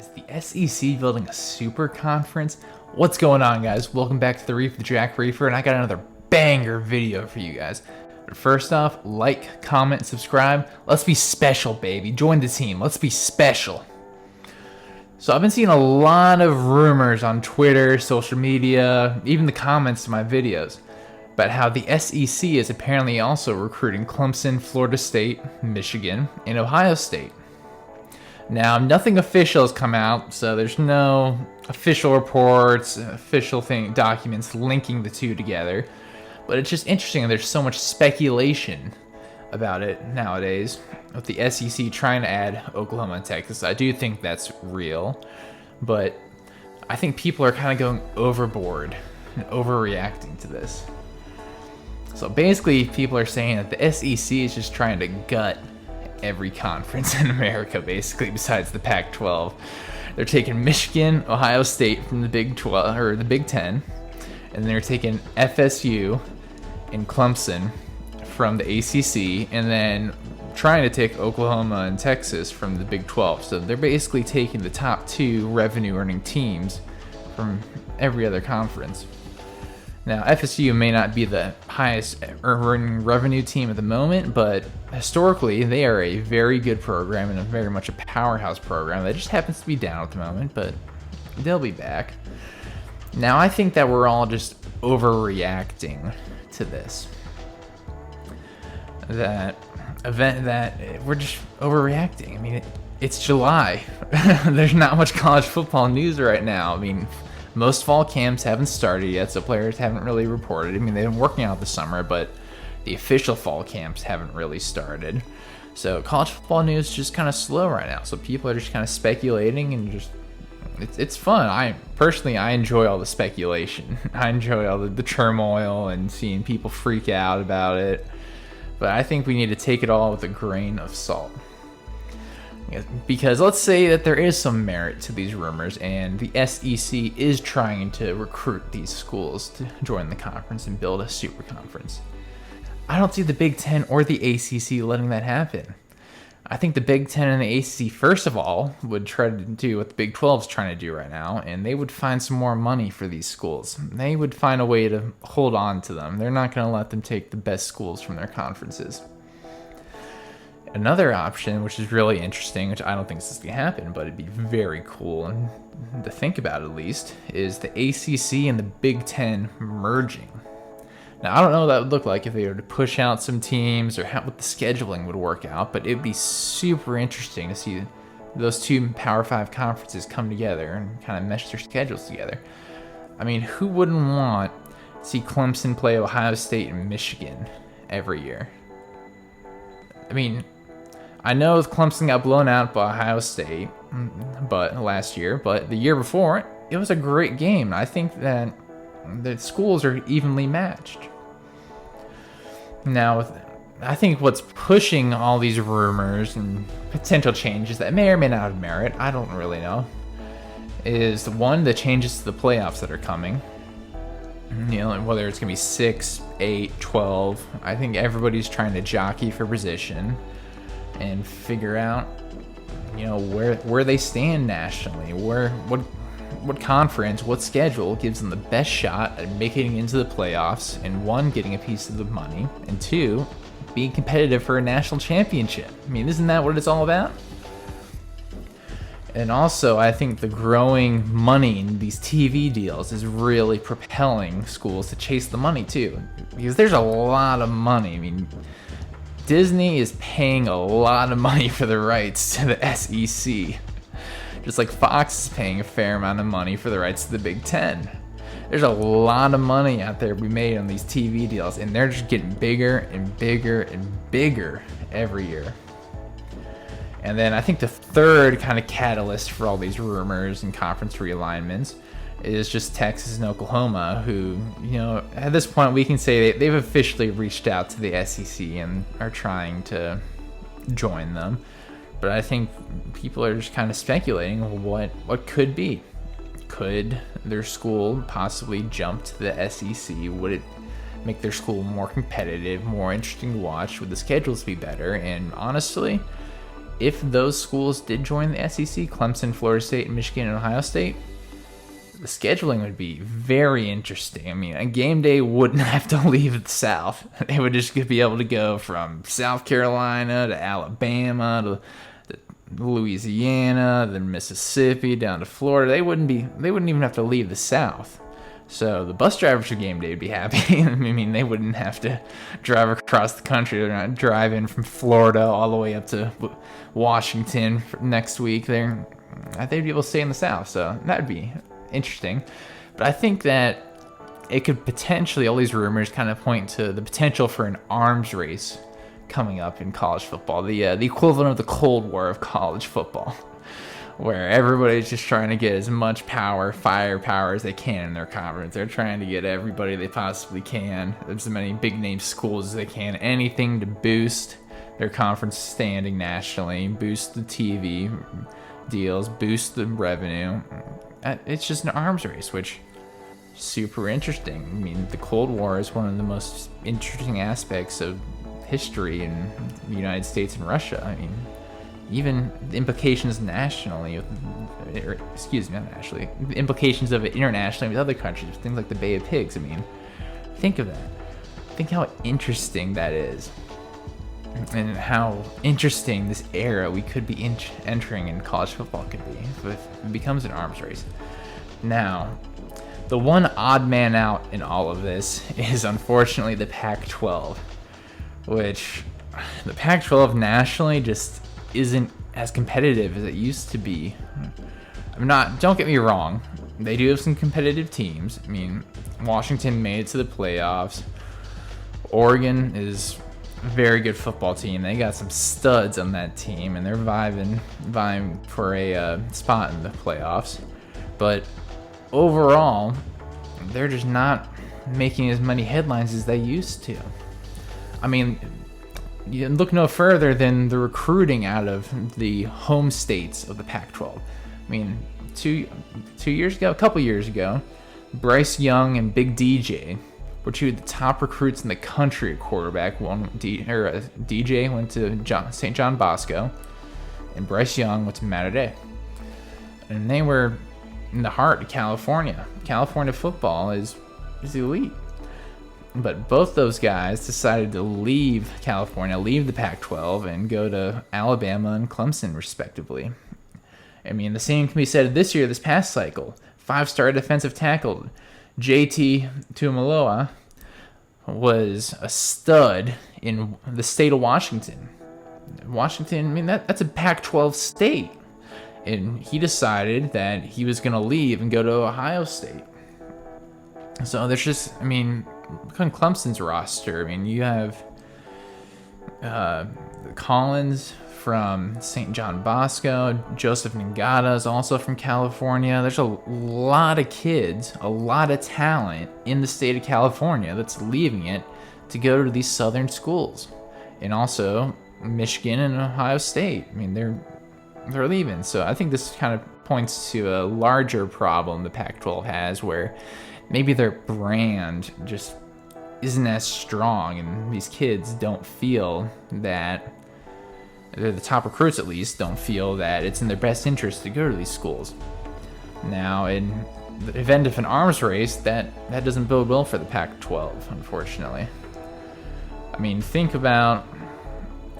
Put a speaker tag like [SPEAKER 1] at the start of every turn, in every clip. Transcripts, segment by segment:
[SPEAKER 1] Is the SEC building a super conference? What's going on, guys? Welcome back to the Reef with Jack Reefer, and I got another banger video for you guys. But first off, like, comment, subscribe. Let's be special, baby. Join the team. Let's be special. So I've been seeing a lot of rumors on Twitter, social media, even the comments to my videos about how the SEC is apparently also recruiting Clemson, Florida State, Michigan, and Ohio State. Now, nothing official has come out, so there's no official reports, documents linking the two together. But it's just interesting that there's so much speculation about it nowadays, with the SEC trying to add Oklahoma and Texas. I do think that's real, but I think people are kind of going overboard and overreacting to this. So basically, people are saying that the SEC is just trying to gut every conference in America, basically, besides the Pac-12. They're taking Michigan, Ohio State from the Big 12 or the Big 10, and they're taking FSU and Clemson from the ACC, and then trying to take Oklahoma and Texas from the Big 12. So they're basically taking the top two revenue-earning teams from every other conference. Now, FSU may not be the highest earning revenue team at the moment, but historically, they are a very good program and very much a powerhouse program that just happens to be down at the moment, but they'll be back. Now, I think that we're all just overreacting to this. That we're just overreacting. I mean, it's July. There's not much college football news right now. I mean, most fall camps haven't started yet, so players haven't really reported. I mean, they've been working out this summer, but the official fall camps haven't really started. So college football news is just kind of slow right now. So people are just kind of speculating, and just it's fun. I enjoy all the speculation. I enjoy all the turmoil and seeing people freak out about it. But I think we need to take it all with a grain of salt. Because let's say that there is some merit to these rumors and the SEC is trying to recruit these schools to join the conference and build a super conference. I don't see the Big Ten or the ACC letting that happen. I think the Big Ten and the ACC, first of all, would try to do what the Big 12 is trying to do right now, and they would find some more money for these schools. They would find a way to hold on to them. They're not going to let them take the best schools from their conferences. Another option, which is really interesting, which I don't think this is going to happen, but it'd be very cool and to think about at least, is the ACC and the Big Ten merging. Now, I don't know what that would look like if they were to push out some teams or what the scheduling would work out, but it'd be super interesting to see those two Power 5 conferences come together and kind of mesh their schedules together. I mean, who wouldn't want to see Clemson play Ohio State and Michigan every year? I mean, I know Clemson got blown out by Ohio State last year, but the year before, it was a great game. I think that the schools are evenly matched. Now, I think what's pushing all these rumors and potential changes that may or may not have merit, I don't really know, is one, the changes to the playoffs that are coming. You know, whether it's going to be 6, 8, 12. I think everybody's trying to jockey for position and figure out, you know, where they stand nationally, what conference, what schedule gives them the best shot at making it into the playoffs, and one, getting a piece of the money, and two, being competitive for a national championship. I mean, isn't that what it's all about? And also, I think the growing money in these TV deals is really propelling schools to chase the money too, because there's a lot of money. I mean, Disney is paying a lot of money for the rights to the SEC. Just like Fox is paying a fair amount of money for the rights to the Big Ten. There's a lot of money out there to be made on these TV deals, and they're just getting bigger and bigger and bigger every year. And then I think the third kind of catalyst for all these rumors and conference realignments is just Texas and Oklahoma, who, you know, at this point we can say they've officially reached out to the SEC and are trying to join them. But I think people are just kind of speculating what could be. Could their school possibly jump to the SEC? Would it make their school more competitive, more interesting to watch? Would the schedules be better? And honestly, if those schools did join the SEC, Clemson, Florida State, Michigan, and Ohio State, the scheduling would be very interesting. I mean, a game day wouldn't have to leave the South. They would just be able to go from South Carolina to Alabama to Louisiana, then Mississippi, down to Florida. They wouldn't even have to leave the South. So the bus drivers for game day would be happy. I mean, they wouldn't have to drive across the country. They're not driving from Florida all the way up to Washington next week. They'd be able to stay in the South. So that would be interesting. But I think that it could potentially, all these rumors kind of point to the potential for an arms race coming up in college football, the equivalent of the Cold War of college football, where everybody's just trying to get as much firepower as they can in their conference. They're trying to get everybody they possibly can, as many big name schools as they can, anything to boost their conference standing nationally, boost the TV deals, boost the revenue. It's just an arms race, which is super interesting. I mean, the Cold War is one of the most interesting aspects of history in the United States and Russia. I mean, even the implications nationally, excuse me, not nationally, the implications of it internationally with other countries, things like the Bay of Pigs. I mean, think of that. Think how interesting that is, and how interesting this era we could be entering in college football could be if it becomes an arms race. Now, the one odd man out in all of this is unfortunately the Pac-12, which the Pac-12 nationally just isn't as competitive as it used to be. Don't get me wrong, they do have some competitive teams. I mean, Washington made it to the playoffs. Oregon is a very good football team. They got some studs on that team, and they're vying for a spot in the playoffs. But overall, they're just not making as many headlines as they used to. I mean, you look no further than the recruiting out of the home states of the Pac-12. I mean, a couple years ago, Bryce Young and Big DJ were two of the top recruits in the country at quarterback. DJ went to St. John Bosco, and Bryce Young went to Mater Dei. And they were in the heart of California. California football is elite. But both those guys decided to leave California, leave the Pac-12, and go to Alabama and Clemson, respectively. I mean, the same can be said this past cycle. 5-star defensive tackle JT Tuimoloau was a stud in the state of Washington. Washington, I mean, that's a Pac-12 state. And he decided that he was going to leave and go to Ohio State. So there's just, I mean, look on Clemson's roster. I mean, you have Collins from St. John Bosco. Joseph Ngata is also from California. There's a lot of kids, a lot of talent in the state of California that's leaving it to go to these southern schools. And also Michigan and Ohio State. I mean, they're leaving. So I think this kind of points to a larger problem the Pac-12 has, where maybe their brand just isn't as strong, and these kids don't feel that, the top recruits at least, don't feel that it's in their best interest to go to these schools. Now, in the event of an arms race, that doesn't bode well for the Pac-12, unfortunately. I mean, think about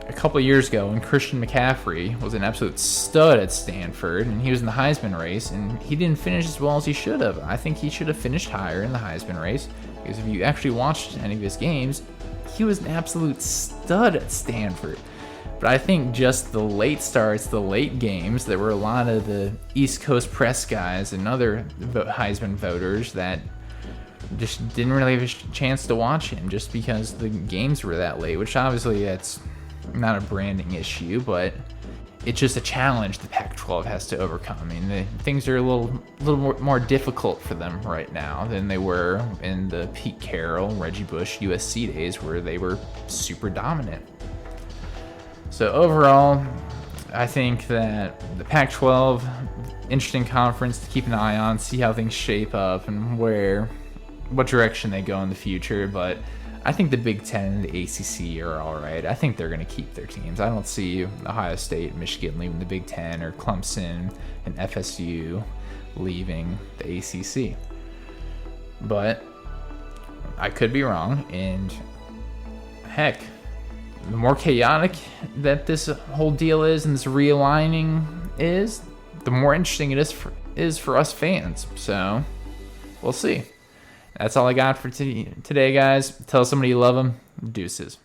[SPEAKER 1] a couple of years ago when Christian McCaffrey was an absolute stud at Stanford, and he was in the Heisman race, and he didn't finish as well as he should have. I think he should have finished higher in the Heisman race, because if you actually watched any of his games, he was an absolute stud at Stanford. But I think just the late starts, the late games, there were a lot of the East Coast press guys and other Heisman voters that just didn't really have a chance to watch him just because the games were that late, which obviously that's not a branding issue, but it's just a challenge the Pac-12 has to overcome. I mean, things are a little more difficult for them right now than they were in the Pete Carroll, Reggie Bush, USC days, where they were super dominant. So overall, I think that the Pac-12, interesting conference to keep an eye on, see how things shape up and what direction they go in the future. But I think the Big Ten and the ACC are all right. I think they're going to keep their teams. I don't see Ohio State and Michigan leaving the Big Ten, or Clemson and FSU leaving the ACC. But I could be wrong, and heck, the more chaotic that this whole deal is and this realigning is, the more interesting it is for us fans. So we'll see. That's all I got for today, guys. Tell somebody you love them. Deuces.